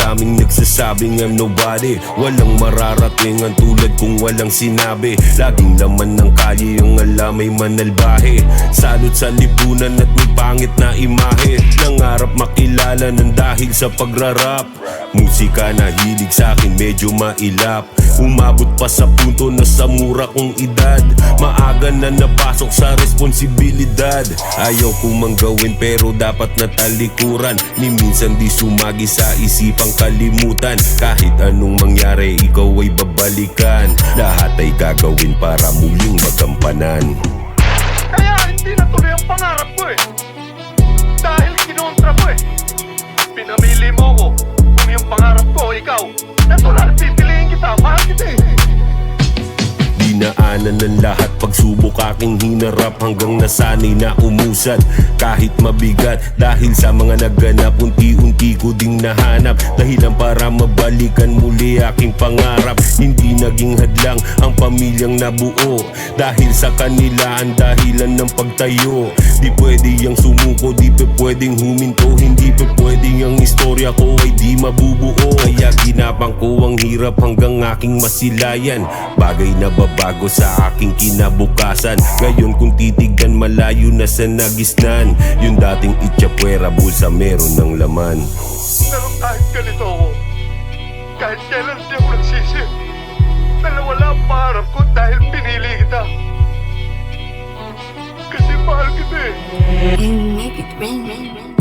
Maraming nagsasabing I'm nobody, walang mararating ang tulad kung walang sinabi. Laging laman ng kalye ang alamay manalbahe, salot sa lipunan at may pangit na imahe. Nangarap makilala ng dahil sa pagrarap, musika na hilig sa'kin medyo mailap. Umabot pa sa punto na sa mura kong edad, maaga na napasok sa responsibilidad. Ayaw kong manggawin pero dapat na talikuran, ni minsan di sumagi sa isipang kalimutan. Kahit anong mangyari ikaw ay babalikan, lahat ay gagawin para muling magampanan. Kaya hindi natuloy ang pangarap ko dahil kinontra mo Pinamili mo ko, kung yung pangarap ko ikaw, natural pipiliin kita, mahal kita Dinaanan ng lahat pagsubok aking hinarap, hanggang nasanay na umusad kahit mabigat. Dahil sa mga naganap, unti-unti ko ding nahanap dahilan para mabalikan muli aking pangarap. Hindi naging hadlang ang pamilyang nabuo, dahil sa kanila ang dahilan ng pagtayo. Di pwede yang sumuko, di pwedeng huminto, hindi pwedeng ang istorya ko ay di mabubuo. Kaya ginapang ko ang hirap hanggang aking masilayan, bagay na babago sa aking kinabukasan. Ngayon kung titignan, malayo na sa nagisnan, yung dating itchapwera bulsa meron ng laman. Pero kahit ganito ako, kahit kailan di ako nagsisi, na nawala ang pangarap ko dahil pinili kita. Kasi mahal kita And make it rain, rain, rain.